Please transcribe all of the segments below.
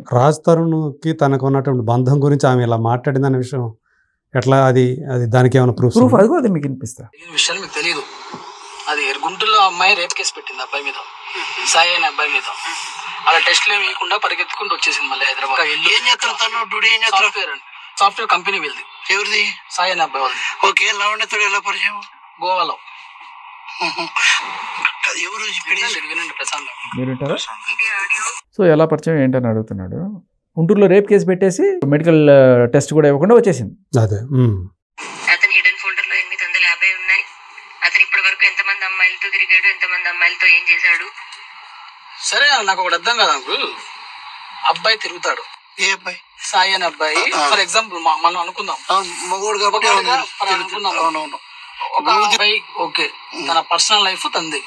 రాజ్ తరుణ్‌కి తనకున్నటువంటి బంధం గురించి ఆమె ఇలా మాట్లాడిందనే విషయం ఎట్లా అది దానికేమైనా ప్రూఫ్ అదిగో అది మీకు వినిపిస్తా. ఈ విషయాలు మీకు తెలియదు. అది గుంటూరులో అమ్మాయి రేప్ కేసు పెట్టింది అబ్బాయి మీద, సాయి అనే అబ్బాయి మీద. అలా టెస్ట్లు ఏమి ఇవ్వకుండా పరిగెత్తుకుంటూ వచ్చేసింది మళ్ళీ హైదరాబాద్. ఏం చేస్తారు తను? డ్యూటీ ఏం చేస్తారు? సాఫ్ట్వేర్ కంపెనీ వెళ్ళింది. ఎవరిది? సాయి అనే అబ్బాయి వాళ్ళది. ఓకే. లావణ్యతోడు ఎలా పరిచయం? గోవాలో. ఎవరు వినండి ప్రశాంత్. మీరు వింటారా? సో ఎలా పరిచయం ఏంటని అడుగుతున్నాడు. గుంటూరులో రేప్ కేసు పెట్టేసి మెడికల్ టెస్ట్ కూడా ఇవ్వకుండా వచ్చేసింది. అదే అతని హిడెన్ ఫోల్డర్ లో 850 ఉన్నాయి. అతను ఇప్పటి వరకు ఎంతమంది అమ్మాయిలతో తిరిగాడు, ఎంతమంది అమ్మాయిలతో ఏం చేశాడు? సరే నాకు ఒకటి అర్థం కదా అంకుల్. అబ్బాయి తిరుగుతాడు. ఏ అబ్బాయి? సాయి అనే అబ్బాయి. ఫర్ ఎగ్జాంపుల్ మనం అనుకుందాం మగోడు కాబట్టి అనుకుందాం. అవునవును. ఒక అబ్బాయి ఓకే, తన పర్సనల్ లైఫ్ తంది.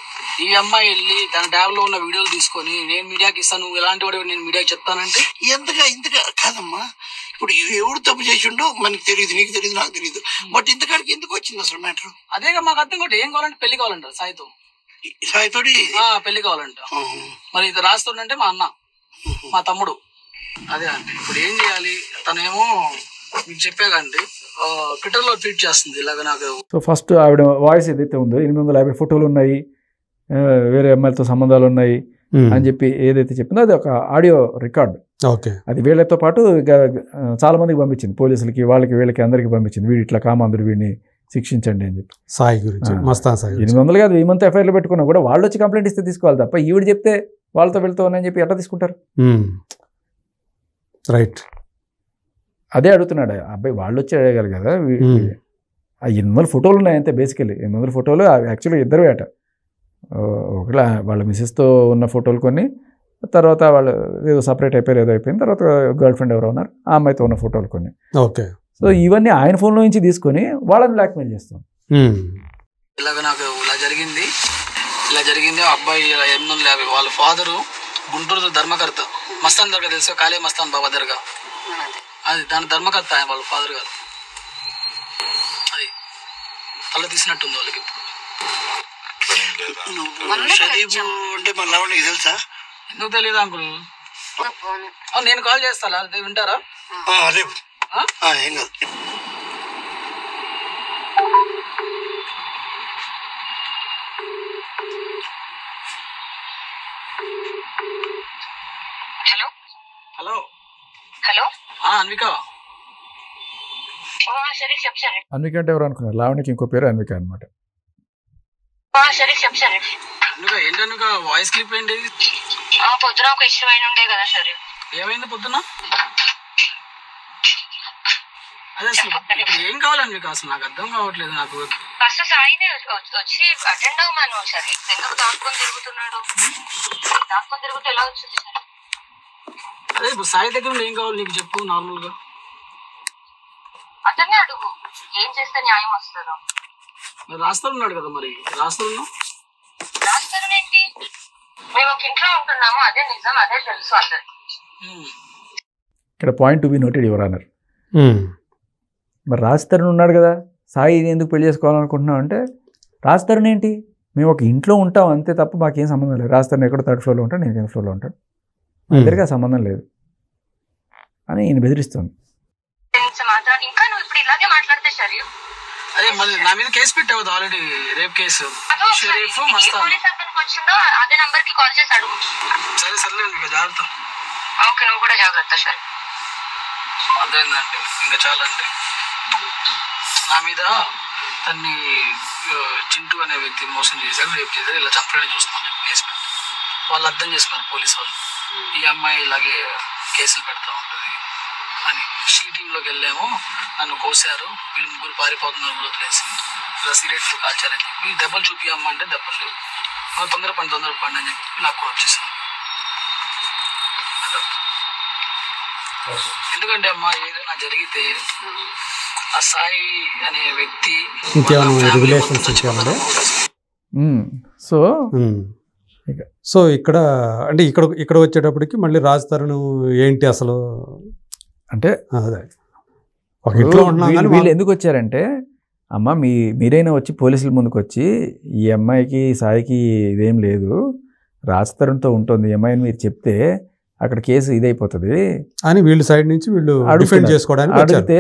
ఈ అమ్మాయి వెళ్ళి తన ట్యాబ్ లో ఉన్న వీడియోలు తీసుకొని నేను మీడియాకి ఇస్తాను, నువ్వు ఎలాంటి వాడు నేను మీడియాకి చెప్తానంటే ఇంతగా కాదమ్మా. ఇప్పుడు ఎవడు తప్పు చేసిండో మనకి తెలియదు, నీకు తెలియదు, నాకు తెలియదు. బట్ ఇంతకాడికి ఎందుకు వచ్చింది అసలు మ్యాటర్? అదేగా మాకు అర్థం కూడా. ఏం కావాలంటే పెళ్లి కావాలంటారు సాయితో. సాయితోటి పెళ్లి కావాలంట. మరి ఇది రాస్తుండంటే మా అన్న, మా తమ్ముడు. అదే అండి. ఇప్పుడు ఏం చేయాలి? తనేమో మీకు చెప్పాకండి ట్విట్టర్ లో ట్వీట్ చేస్తుంది ఇలాగ నాకు. సో ఫస్ట్ ఆవిడ వాయిస్ ఏదైతే ఉందో 850 ఫోటోలు ఉన్నాయి, వేరే అమ్మాయిలతో సంబంధాలు ఉన్నాయి అని చెప్పి ఏదైతే చెప్పిందో అది ఒక ఆడియో రికార్డ్. ఓకే. అది వీళ్ళతో పాటు చాలా మందికి పంపించింది, పోలీసులకి, వాళ్ళకి, వీళ్ళకి అందరికి పంపించింది. వీడి ఇట్లా కామాంధుడు, వీడిని శిక్షించండి అని చెప్పి. సాయి గురించి మస్తాన్ సాయి 800 కాదు 1000 ఎఫ్ఐఆర్లు పెట్టుకున్నా కూడా వాళ్ళు వచ్చి కంప్లైంట్ ఇస్తే తీసుకోవాలి తప్ప ఈవిడ చెప్తే వాళ్ళతో వెళ్తూ ఉన్నాయని చెప్పి ఎట్లా తీసుకుంటారు? రైట్. అదే అడుగుతున్నాడు అబ్బాయి. వాళ్ళు వచ్చి అడగారు కదా. ఆ 800 ఫోటోలు ఉన్నాయి అంతే. బేసికలీ 800 ఫోటోలు యాక్చువల్గా ఇద్దరు అట. ఒకలా వాళ్ళ మిసెస్తో ఉన్న ఫోటోలు కొన్ని, తర్వాత వాళ్ళు ఏదో సపరేట్ అయిపోయారు, ఏదో అయిపోయింది. తర్వాత గర్ల్ ఫ్రెండ్ ఎవరో ఉన్నారు, ఆ అమ్మాయితో ఉన్న ఫోటోలు కొన్ని. ఓకే. సో ఇవన్నీ ఆయన ఫోన్లో నుంచి తీసుకొని వాళ్ళని బ్లాక్మెయిల్ చేస్తాం. ఇలాగ నాకు ఇలా జరిగింది అబ్బాయి 850. వాళ్ళ ఫాదరు గుంటూరు ధర్మకర్త, మస్తాన్ దర్గా తెలుసు, కాళీ మస్తాన్ బాబా దర్గా, అది దాని ధర్మకర్త ఆయన వాళ్ళ ఫాదర్ గారు. అది తల తీసినట్టుంది వాళ్ళకి. షరీఫ్ అంటే మన లావణ్యకి తెలుసా? ఎందుకు తెలియదు అంకుల్? నేను కాల్ చేస్తా, వింటారా? రేపు ఏం కాదు. Hello hello Anvika. అన్విక అంటే ఎవరు అనుకున్నారు? లావణ్యకి ఇంకో పేరు అన్విక అనమాట. అన్విక ఏంటి? అన్విక వాయిస్ క్లిప్ ఏంటి? పొద్దున ఒక ఇష్యూ అయిన ఉండే కదా సరే. ఏమైంది పొద్దున? అదే అసలు ఏం కావాలని మీకు అసలు నాకు అర్థం కావట్లేదు. నాకు ఫస్ట్ సాయినే వచ్చి అటెండ్ అవ్వమను. సరే ఎందుకు దాక్కొని తిరుగుతున్నాడు? దాక్కొని తిరుగుతూ ఎలా వచ్చింది? అదే ఇప్పుడు సాయి దగ్గర ఏం కావాలి నీకు చెప్పు. నార్మల్ గా అతన్నే అడుగు, ఏం చేస్తే న్యాయం వస్తుందో. మరి రాస్తున్నాడు కదా, మరి రాస్తున్నాను ఏంటి? మేము ఒక ఇంట్లో ఉంటున్నాము, అదే నిజం, అదే తెలుసు అందరికి. ఇక్కడ point to be noted your honour. మరి రాజ్ తరుణ్ ఉన్నాడు కదా, సాయి ఎందుకు పెళ్లి చేసుకోవాలనుకుంటున్నావు అంటే, రాజ్ తరుణ్ ఏంటి, మేము ఒక ఇంట్లో ఉంటాం అంతే తప్ప మాకేం సంబంధం లేదు. రాజ్ తరుణ్ ఎక్కడ 3rd ఫ్లోర్లో ఉంటాడు, నేను 10th ఫ్లోర్లో ఉంటాడు, మా ఇద్దరికి ఆ సంబంధం లేదు అని ఈయన బెదిరిస్తుంది. ఇంకా నువ్వు ఇప్పుడు ఇలాగే మాట్లాడితే షరీఫ్, అదే మళ్ళీ నా మీద కేసు పెట్టావు already, rape case. Sharif Mastan వచ్చిందో అదే నంబర్ కి కాల్ చేసి అడుగు. సరే మీకు జాగ్రత్త. ఓకే, నువ్వు కూడా జాగ్రత్త. సరే అదేందండి ఇంకా చాలా అండి. నా మీద తన్ని చింటూ అనే వ్యక్తి మోసం చేశారు, రేపు చేశారు, ఇలా చంపడానికి చూస్తున్నాను కేసు పెట్టి. వాళ్ళు అర్థం చేసుకున్నారు పోలీసు వాళ్ళు, ఈ అమ్మాయి ఇలాగే కేసులు పెడతా ఉంటుంది అని. షీటింగ్లోకి వెళ్ళాము, నన్ను కోసారు, వీళ్ళు ముగ్గురు పారిపోతున్నారు కూడా వదిలేసి, ఇలా సిగరెట్ కాల్చారని చెప్పి దెబ్బలు చూపియమ్మ అంటే దెబ్బలు లేవు, తొందరపడి అని చెప్పి నాకు వచ్చేసాను. ఎందుకంటే అమ్మా ఏదైనా జరిగితే ఆ సాయి అనే వ్యక్తి సో ఇక్కడ అంటే ఇక్కడ వచ్చేటప్పటికి మళ్ళీ రాజ్ తరుణ్ ఏంటి అసలు అంటే అదే ఒక ఇంట్లో ఉంటున్నాం. వీళ్ళు ఎందుకు వచ్చారంటే, అమ్మ మీరైనా వచ్చి పోలీసుల ముందుకు వచ్చి ఈ అమ్మాయికి సాయికి ఇదేం లేదు, రాజ్ తరుణ్తో ఉంటుంది ఈ అమ్మాయిని మీరు చెప్తే అక్కడ కేసు ఇదైపోతుంది అని వీళ్ళ సైడ్ నుంచి వీళ్ళు డిఫెండ్ చేసుకోవడానికి అడిగితే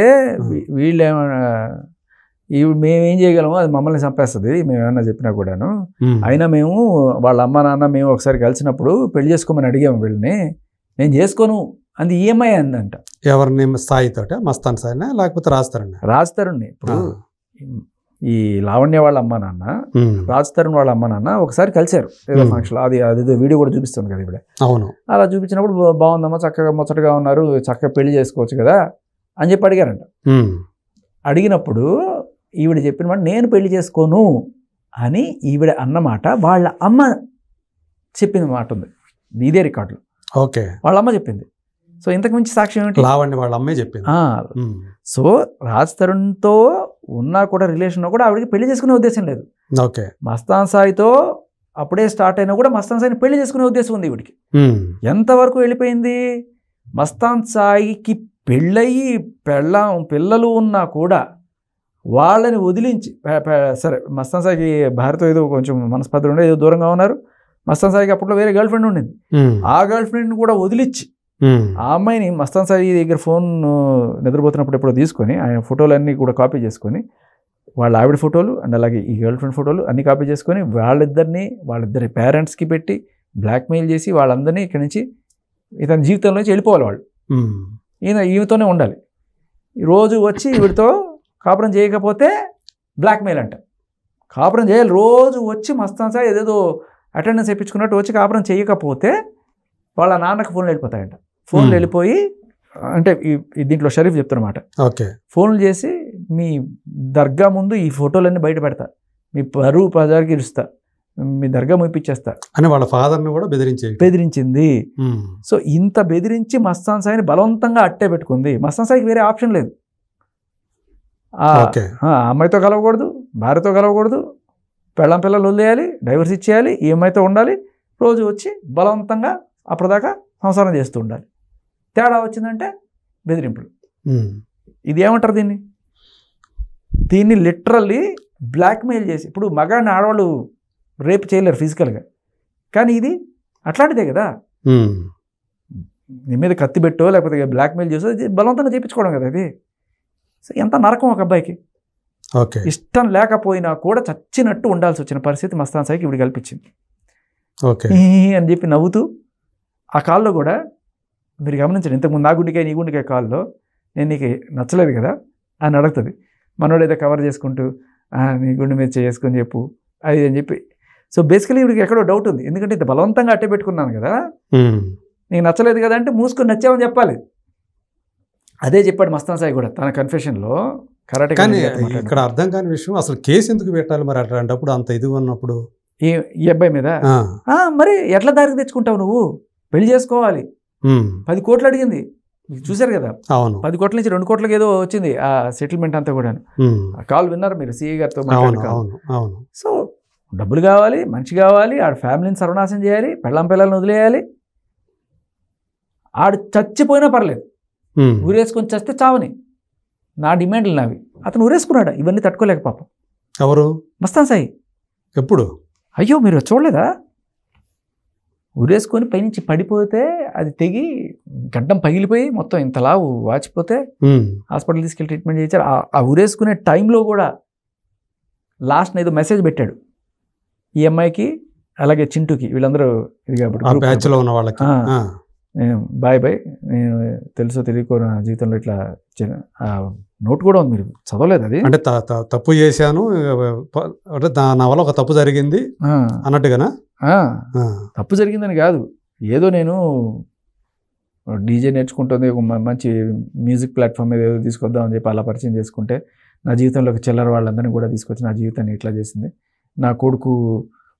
వీళ్ళు ఏమన్నా మేమేం చేయగలము, అది మమ్మల్ని చంపేస్తుంది మేము ఏమన్నా చెప్పినా కూడాను. అయినా మేము వాళ్ళ అమ్మ నాన్న మేము ఒకసారి కలిసినప్పుడు పెళ్లి చేసుకోమని అడిగాము వీళ్ళని, నేను చేసుకోను అంది ఈఎంఐ అందంట. ఎవరిని? స్థాయితోట మస్తాన్ సాయినా లేకపోతే రాజ్ తరుణ్? ఇప్పుడు ఈ లావణ్య వాళ్ళ అమ్మ నాన్న రాజ్ తరుణ్ వాళ్ళ అమ్మ నాన్న ఒకసారి కలిశారు ఏదో ఫంక్షన్, అదేదో వీడియో కూడా చూపిస్తుంది కదా ఇప్పుడు. అవును. అలా చూపించినప్పుడు బాగుందమ్మా, చక్కగా ముచ్చటగా ఉన్నారు, చక్కగా పెళ్లి చేసుకోవచ్చు కదా అని చెప్పి అడిగారంట. అడిగినప్పుడు ఈవిడ చెప్పిన మాట నేను పెళ్లి చేసుకోను అని ఈవిడ అన్నమాట వాళ్ళ అమ్మ చెప్పిన మాట ఉంది, ఇదే రికార్డులు. ఓకే, వాళ్ళ అమ్మ చెప్పింది. సో ఇంతకు మించి సాక్ష్యం ఏంటి? లావణ్య వాళ్ళ అమ్మే చెప్పింది. సో రాజ్ తరుణ్తో ఉన్నా కూడా రిలేషన్లో కూడా ఆవిడకి పెళ్లి చేసుకునే ఉద్దేశం లేదు. ఓకే, మస్తాన్ సాయితో అప్పుడే స్టార్ట్ అయినా కూడా మస్తాన్ సాయిని పెళ్లి చేసుకునే ఉద్దేశం ఉంది ఈవిడికి. ఎంతవరకు వెళ్ళిపోయింది? మస్తాన్ సాయికి పెళ్ళయి పిల్లలు ఉన్నా కూడా వాళ్ళని వదిలించి, సరే మస్తాన్ సాయికి భార్యతో ఏదో కొంచెం మనస్పర్ధలు ఉండే, ఏదో దూరంగా ఉన్నారు. మస్తాన్ సాయికి అప్పట్లో వేరే గర్ల్ ఫ్రెండ్ ఉండింది. ఆ గర్ల్ ఫ్రెండ్ని కూడా వదిలించి ఆ అమ్మాయిని మస్తాన్ సాయి దగ్గర ఫోన్ నిద్రపోతున్నప్పుడు ఎప్పుడో తీసుకొని ఆయన ఫోటోలన్నీ కూడా కాపీ చేసుకొని, వాళ్ళ ఆవిడ ఫోటోలు అండ్ అలాగే ఈ గర్ల్ ఫ్రెండ్ ఫోటోలు అన్నీ కాపీ చేసుకొని వాళ్ళిద్దరి పేరెంట్స్కి పెట్టి బ్లాక్మెయిల్ చేసి వాళ్ళందరినీ ఇక్కడి నుంచి ఇతని జీవితంలో నుంచి వెళ్ళిపోవాలి వాళ్ళు. ఈమెతోనే ఉండాలి, రోజు వచ్చి ఈవిడతో కాపురం చేయకపోతే బ్లాక్మెయిల్ అంట. కాపురం చేయాలి, రోజు వచ్చి మస్తాన్ సాయి ఏదేదో అటెండెన్స్ ఇప్పించుకున్నట్టు వచ్చి కాపురం చేయకపోతే వాళ్ళ నాన్నకు ఫోన్లు వెళ్ళిపోతాయంట. ఫోన్లు వెళ్ళిపోయి అంటే దీంట్లో షరీఫ్ చెప్తున్నమాట, ఓకే, ఫోన్లు చేసి మీ దర్గా ముందు ఈ ఫోటోలన్నీ బయట పెడతా, మీ పరువు పజార్కి ఇరుస్తా, మీ దర్గా ముయిపించేస్తా అని వాళ్ళ ఫాదర్ని కూడా బెదిరించింది. సో ఇంత బెదిరించి మస్తాన్ సాయిని బలవంతంగా అట్టే పెట్టుకుంది. మస్తాన్ సాయికి వేరే ఆప్షన్ లేదు. అమ్మాయితో కలవకూడదు, భార్యతో కలవకూడదు, పిల్లలు వదిలేయాలి, డైవర్స్ ఇచ్చేయాలి, ఈ అమ్మాయితో ఉండాలి, రోజు వచ్చి బలవంతంగా అప్పటిదాకా సంసారం చేస్తూ ఉండాలి. తేడా వచ్చిందంటే బెదిరింపులు. ఇది ఏమంటారు దీన్ని లిటరల్లీ బ్లాక్మెయిల్ చేసి, ఇప్పుడు మగాడిని ఆడవాళ్ళు రేపు చేయలేరు ఫిజికల్గా, కానీ ఇది అట్లాంటిదే కదా. నీ మీద కత్తి పెట్టో లేకపోతే బ్లాక్మెయిల్ చేసో బలవంతంగా చేయించుకోవడం కదా అది. సో ఎంత నరకం ఒక అబ్బాయికి. ఇష్టం లేకపోయినా కూడా చచ్చినట్టు ఉండాల్సి వచ్చిన పరిస్థితి మస్తాన్ సాయికి ఇప్పుడు కల్పించింది. అని చెప్పి నవ్వుతూ ఆ కాల్లో కూడా మీరు గమనించండి, ఇంతకుముందు నా గుండెకాయ నీ గుండెకాయ కాల్లో నేను నీకు నచ్చలేదు కదా అని అడుగుతుంది. మనోడు ఏదో కవర్ చేసుకుంటూ నీ గుండె మీద చేసుకొని చెప్పు అది అని చెప్పి. సో బేసికలీ ఇవిడికి ఎక్కడో డౌట్ ఉంది, ఎందుకంటే ఇంత బలవంతంగా అట్టే పెట్టుకున్నాను కదా, నీకు నచ్చలేదు కదా అంటే మూసుకొని నచ్చామని చెప్పాలి. అదే చెప్పాడు మస్తాన్ సాయి కూడా తన కన్ఫెషన్లో. కరెక్ట్. కానీ ఇక్కడ అర్థం కాని విషయం, అసలు కేసు ఎందుకు పెట్టాలి మరి అట్లాంటప్పుడు, అంత ఇది ఉన్నప్పుడు ఈ అబ్బాయి మీద? మరి ఎట్లా దారికి తెచ్చుకుంటావు నువ్వు? పెళ్లి చేసుకోవాలి, 10 కోట్లు అడిగింది, చూశారు కదా. అవును, 10 కోట్ల నుంచి 2 కోట్లకి ఏదో వచ్చింది ఆ సెటిల్మెంట్ అంతా కూడా. కాల్ విన్నారు మీరు సిఐ గారితో? సో డబ్బులు కావాలి, మంచి కావాలి, ఆడ ఫ్యామిలీని సర్వనాశనం చేయాలి, పిల్లల్ని వదిలేయాలి, ఆడు చచ్చిపోయినా పర్లేదు, ఊరేసుకొని చస్తే చావని, నా డిమాండ్లు నావి. అతను ఊరేసుకున్నాడు, ఇవన్నీ తట్టుకోలేక పాపం. ఎవరు? మస్తాన్ సాయి. ఎప్పుడు? అయ్యో మీరు చూడలేదా? ఊరేసుకొని పైనుంచి పడిపోతే అది తెగి గడ్డం పగిలిపోయి మొత్తం ఇంతలా వాచిపోతే హాస్పిటల్ తీసుకెళ్ళి ట్రీట్మెంట్ చేయించారు. ఆ ఊరేసుకునే టైంలో కూడా లాస్ట్ ఏదో మెసేజ్ పెట్టాడు ఈ అమ్మాయికి అలాగే చింటూకి, వీళ్ళందరూ ఇది కాబట్టి బ్యాచ్లో ఉన్న వాళ్ళకి, బాయ్ నేను తెలుసో తెలియకో నా జీవితంలో ఇట్లా నోట్ కూడా ఉంది, మీరు చదవలేదు అది? అంటే తప్పు చేశాను అంటే నా వల్ల ఒక తప్పు జరిగింది అన్నట్టుగానా? తప్పు జరిగిందని కాదు, ఏదో నేను డీజే నేర్చుకుంటుంది, ఒక మంచి మ్యూజిక్ ప్లాట్ఫామ్ మీద ఏదో తీసుకొద్దామని చెప్పి అలా పరిచయం చేసుకుంటే నా జీవితంలోకి చిల్లర వాళ్ళందరినీ కూడా తీసుకొచ్చి నా జీవితాన్ని ఇట్లా చేసింది. నా కొడుకు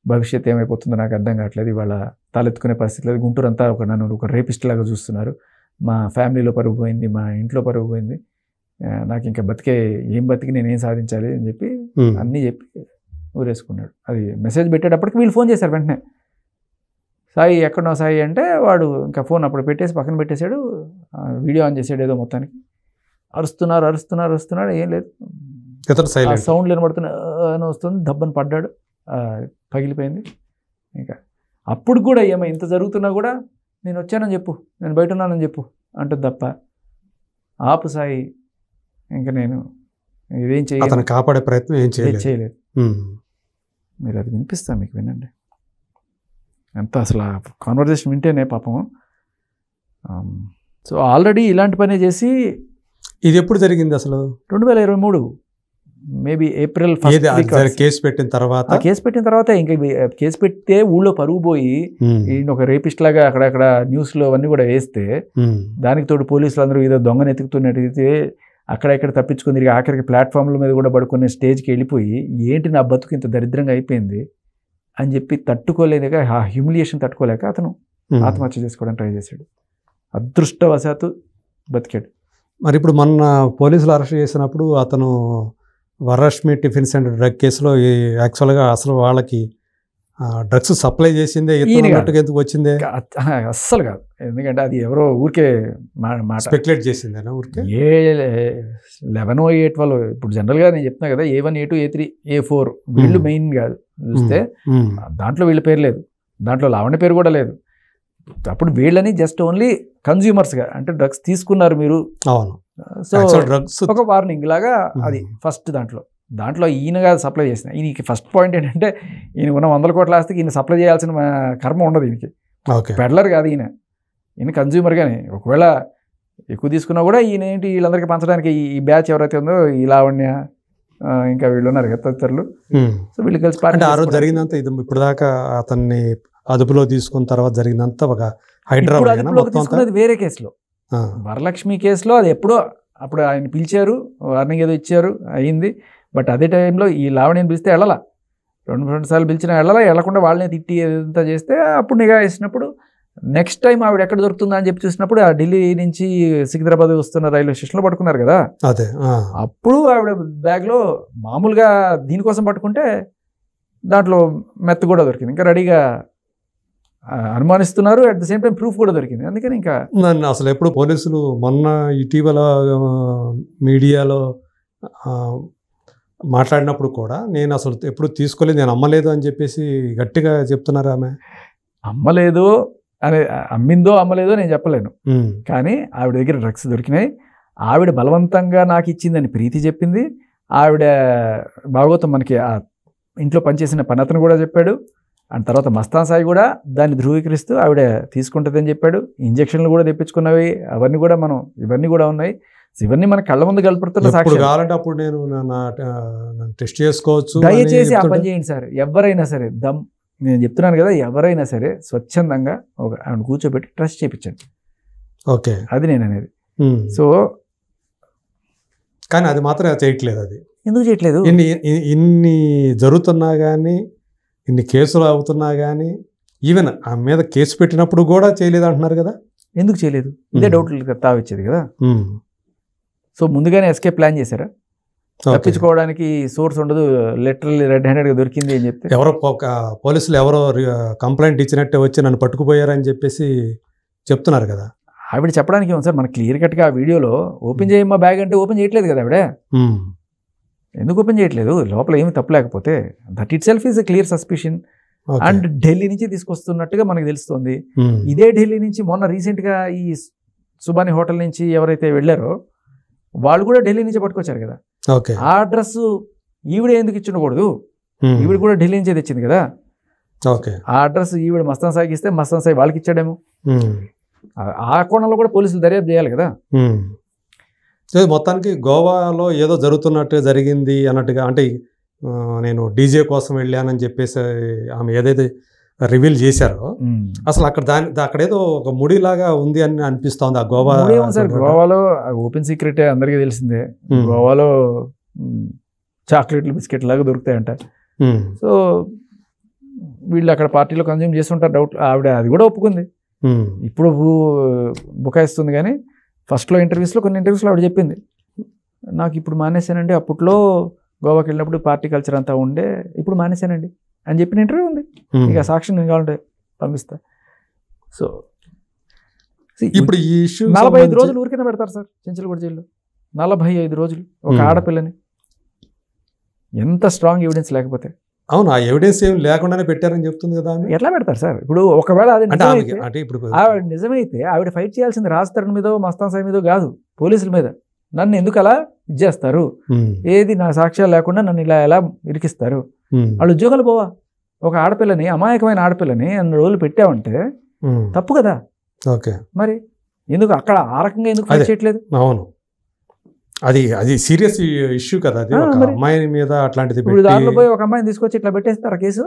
భవిష్యత్తు ఏమైపోతుందో నాకు అర్థం కావట్లేదు, ఇవాళ తలెత్తుకునే పరిస్థితి లేదు, గుంటూరు అంతా నన్ను ఒక రేపిస్ట్ లాగా చూస్తున్నారు, మా ఫ్యామిలీలో పరుగు పోయింది, మా ఇంట్లో పరుగు పోయింది, నాకు ఇంకా ఏం బతికి నేనేం సాధించాలి అని చెప్పి అన్నీ చెప్పి ఊరేసుకున్నాడు. అది మెసేజ్ పెట్టేటప్పటికి వీళ్ళు ఫోన్ చేశారు వెంటనే, సాయి ఎక్కడున్నావు సాయి అంటే వాడు ఇంకా ఫోన్ అప్పుడు పెట్టేసి పక్కన పెట్టేశాడు, వీడియో ఆన్ చేసాడు ఏదో మొత్తానికి. అరుస్తున్నాడు, ఏం లేదు, సౌండ్లు వినబడుతున్నా వస్తుంది, దబ్బని పడ్డాడు, పగిలిపోయింది. ఇంకా అప్పుడు కూడా ఇంత జరుగుతున్నా కూడా నేను వచ్చానని చెప్పు, నేను బయట ఉన్నానని చెప్పు అంటుంది తప్ప ఆపు సాయి ఇంకా నేను ఇదేం అతను కాపాడే ప్రయత్నం ఏం చేయలేదు. మీరు అది వినిపిస్తా మీకు, వినండి. ఎంత అసలు ఆ కాన్వర్జేషన్ వింటేనే పాపం. సో ఆల్రెడీ ఇలాంటి పని చేసి, ఇది ఎప్పుడు జరిగింది అసలు? 2023 మేబీ ఏప్రిల్ కేసు పెట్టిన తర్వాత. కేసు పెట్టిన తర్వాత ఇంకా కేసు పెడితే ఊళ్ళో పరుగు పోయి ఈయన ఒక రేపిస్ట్ లాగా అక్కడక్కడ న్యూస్లో అవన్నీ కూడా వేస్తే, దానికి తోడు పోలీసులు అందరూ ఏదో దొంగను ఎత్తుకుతున్నట్టయితే అక్కడెక్కడ తప్పించుకుని తిరిగి ఆఖరికి ప్లాట్ఫామ్ల మీద కూడా పడుకునే స్టేజ్కి వెళ్ళిపోయి, ఏంటి నా బతుకు ఇంత దరిద్రంగా అయిపోయింది అని చెప్పి తట్టుకోలేక, ఆ హ్యూమిలియేషన్ తట్టుకోలేక అతను ఆత్మహత్య చేసుకోవడానికి ట్రై చేశాడు. అదృష్టవశాత్తు బతికాడు. మరి ఇప్పుడు మొన్న పోలీసులు అరెస్ట్ చేసినప్పుడు అతను వరలక్ష్మి టిఫిన్ సెంటర్ డ్రగ్ కేసులో యాక్చువల్గా అసలు వాళ్ళకి డ్రగ్స్ సప్లై చేసిందే ఎందుకు వచ్చిందే? అస్సలు కాదు. ఎందుకంటే అది ఎవరో ఊరికే స్పెక్యులేట్ చేసిందేనా ఊరికే? A11 A12 ఇప్పుడు జనరల్గా నేను చెప్తున్నా కదా, A1 A2 A3 A4 వీళ్ళు మెయిన్ కాదు చూస్తే. దాంట్లో వీళ్ళ పేరు లేదు, దాంట్లో లావణ్య పేరు కూడా లేదు. అప్పుడు వీళ్ళని జస్ట్ ఓన్లీ కన్జ్యూమర్స్గా, అంటే డ్రగ్స్ తీసుకున్నారు మీరు, అవును, సో డ్రగ్స్ ఒక వార్నింగ్ లాగా అది ఫస్ట్. దాంట్లో ఈయనగా సప్లై చేసిన. ఈయనకి ఫస్ట్ పాయింట్ ఏంటంటే, ఈయన ఉన్న 100 కోట్ల ఆస్తికి ఈయన సప్లై చేయాల్సిన కర్మ ఉండదు ఈయనకి. పెడ్లర్ కాదు ఈయన కన్జ్యూమర్గానే. ఒకవేళ ఎక్కువ తీసుకున్నా కూడా ఈయన ఏంటి వీళ్ళందరికీ పంచడానికి ఈ బ్యాచ్ ఎవరైతే ఉందో, ఈ లావణ్య ఇంకా వీళ్ళు ఉన్నారు కదా తదితరులు, సో వీళ్ళు కలిసి ఆ రోజు జరిగిందంతా ఇది ఇప్పుడు దాకా అతన్ని అదుపులో తీసుకున్న తర్వాత జరిగిందంతా ఒక హైదరాబాద్ తీసుకున్నది వేరే కేసులో, వరలక్ష్మి కేసులో. అది ఎప్పుడో అప్పుడు ఆయన పిలిచారు, వార్నింగ్ ఏదో ఇచ్చారు, అయింది. బట్ అదే టైంలో ఈ లావణ్యని పిలిస్తే వెళ్ళాల, 2 సార్లు పిలిచినా వెళ్ళకుండా వాళ్ళనే తిట్టి ఏదంతా చేస్తే, అప్పుడు నిఘా వేసినప్పుడు నెక్స్ట్ టైం ఆవిడ ఎక్కడ దొరుకుతుందా అని చెప్పి చూసినప్పుడు ఆ ఢిల్లీ నుంచి సికింద్రాబాద్ వస్తున్న రైల్వే స్టేషన్లో పట్టుకున్నారు కదా. అదే అప్పుడు ఆవిడ బ్యాగ్లో మామూలుగా దీనికోసం పట్టుకుంటే దాంట్లో మెత్త కూడా దొరికింది, ఇంకా రెడీగా అనుమానిస్తున్నారు. At the same time proof కూడా దొరికింది. అందుకని ఇంకా నన్ను అసలు ఎప్పుడు పోలీసులు మొన్న ఇటీవల మీడియాలో మాట్లాడినప్పుడు కూడా నేను అసలు ఎప్పుడు తీసుకోలేదు, నేను అమ్మలేదు అని చెప్పేసి గట్టిగా చెప్తున్నారు. ఆమె అమ్మలేదు అనే, అమ్మిందో అమ్మలేదో నేను చెప్పలేను, కానీ ఆవిడ దగ్గర డ్రగ్స్ దొరికినాయి. ఆవిడ బలవంతంగా నాకు ఇచ్చిందని ప్రీతి చెప్పింది. ఆవిడ భాగవతం మనకి ఆ ఇంట్లో పనిచేసిన పనతను కూడా చెప్పాడు. అండ్ తర్వాత మస్తాన్ సాయి కూడా దాన్ని ధృవీకరిస్తూ ఆవిడ తీసుకుంటుందని చెప్పాడు. ఇంజక్షన్లు కూడా తెప్పించుకున్నవి, అవన్నీ కూడా ఇవన్నీ కూడా ఉన్నాయి. ఇవన్నీ మన కళ్ళ ముందు కనపడుతున్న సాక్షి. కావాలంటే అప్పుడు నేను టెస్ట్ చేసుకోవచ్చు. దయచేసి ఆ పని చేయండి సార్. ఎవరైనా సరే నేను చెప్తున్నాను కదా, ఎవరైనా సరే స్వచ్ఛందంగా ఆవిడ కూర్చోబెట్టి ట్రస్ట్ చేయించండి. ఓకే, అది నేను అనేది. సో కానీ అది మాత్రం చేయట్లేదు. అది ఎందుకు చేయట్లేదు? ఇన్ని జరుగుతున్నా కానీ, ఇన్ని కేసులు అవుతున్నా కానీ, ఈవెన్ ఆ మీద కేసు పెట్టినప్పుడు కూడా చేయలేదు అంటున్నారు కదా. ఎందుకు చేయలేదు? ఇదే డౌట్ తావిచ్చేది కదా. సో ముందుగానే ఎస్కేప్ ప్లాన్ చేశారా? తప్పించుకోవడానికి సోర్స్ ఉండదు, లిటరల్లీ రెడ్ హ్యాండెడ్గా దొరికింది అని చెప్తే, ఎవరో పోలీసులు ఎవరో కంప్లైంట్ ఇచ్చినట్టే వచ్చి నన్ను పట్టుకుపోయారని చెప్పేసి చెప్తున్నారు కదా. ఆవిడ చెప్పడానికి ఏమో సార్, మన క్లియర్ కట్గా ఆ వీడియోలో ఓపెన్ చేయమ్మా బ్యాగ్ అంటే ఓపెన్ చేయట్లేదు కదా ఆవిడ. ఎందుకు ఓపెన్ చేయట్లేదు? లోపల ఏమి తప్పు లేకపోతే that it self is a clear suspicion. And Delhi నుంచి తీసుకొస్తున్నట్టుగా మనకు తెలుస్తుంది. ఇదే ఢిల్లీ నుంచి మొన్న రీసెంట్గా ఈ సుబాని హోటల్ నుంచి ఎవరైతే వెళ్ళారో వాళ్ళు కూడా ఢిల్లీ నుంచి పట్టుకొచ్చారు కదా. ఆ అడ్రస్ ఈవిడ ఎందుకు ఇచ్చుండకూడదు? ఈవిడ కూడా ఢిల్లీ నుంచే తెచ్చింది కదా. ఆ అడ్రస్ ఈవిడ మస్తాన్ సాయికి ఇస్తే మస్తాన్ సాయి వాళ్ళకి ఇచ్చాడేమో. ఆ కోణంలో కూడా పోలీసులు దర్యాప్తు చేయాలి కదా. మొత్తానికి గోవాలో ఏదో జరుగుతున్నట్టు జరిగింది అన్నట్టుగా, అంటే నేను డీజే కోసం వెళ్ళానని చెప్పేసి ఆమె ఏదైతే రివీల్ చేశారో, అసలు అక్కడ ఏదో ఒక ముడిలాగా ఉంది అని అనిపిస్తోంది. ఆ గోవాలో ఓపెన్ సీక్రెట్ అందరికీ తెలిసిందే. గోవాలో చాక్లెట్లు బిస్కెట్ లాగా దొరుకుతాయంట. సో వీళ్ళు అక్కడ పార్టీలో కన్జ్యూమ్ చేస్తుంటారు డౌట్. ఆవిడ అది కూడా ఒప్పుకుంది. ఇప్పుడు బుకాయిస్తుంది కానీ ఫస్ట్లో ఇంటర్వ్యూస్లో, కొన్ని ఇంటర్వ్యూస్లో ఆవిడ చెప్పింది, నాకు ఇప్పుడు మానేశానండి, అప్పట్లో గోవాకి వెళ్ళినప్పుడు పార్టీ కల్చర్ అంతా ఉండే, ఇప్పుడు మానేశానండి అని చెప్పిన ఇంటర్వ్యూ ఉంది. ఇక సాక్షి నేను కావాలంటే పంపిస్తా. సో ఇప్పుడు ఈ ఇష్యూ 45 రోజులు ఊరికైనా పెడతారు సార్ చెంచల్గూడ జైల్లో. 45 రోజులు ఒక ఆడపిల్లని, ఎంత స్ట్రాంగ్ ఎవిడెన్స్ లేకపోతే. అవును, ఆ ఎవిడెన్స్ ఏం లేకుండానే పెట్టారని చెప్తుంది కదా ఆమె. ఎట్లా పెడతారు సార్? ఇప్పుడు ఒకవేళ అది అంటే నిజమైతే, ఆమెకి అంటే ఇప్పుడు ఆవిడ నిజమైతే ఆవిడ ఫైట్ చేయాల్సింది రాజ్ తరుణ్ మీదో మస్తాన్ సాయి మీదో కాదు, పోలీసుల మీద. నన్ను ఎందుకు అలా ఇచ్చేస్తారు, ఏది నా సాక్ష్యాలు లేకుండా నన్ను ఇలా ఎలా ఇరికిస్తారు, వాళ్ళు ఉద్యోగాలు పోవా? ఒక ఆడపిల్లని, అమాయకమైన ఆడపిల్లని అన్ని రోజులు పెట్టావంటే తప్పు కదా. ఓకే, మరి ఎందుకు అక్కడ ఆ రకంగా ఎందుకు ఫైట్ చేయట్లేదు? అవును, అది సీరియస్ ఇష్యూ కదా. అది ఒక మరి అమ్మాయి మీద అట్లాంటిది ఇప్పుడు దారిలో పోయి ఒక అమ్మాయిని తీసుకొచ్చి ఇట్లా పెట్టేస్తారా కేసు?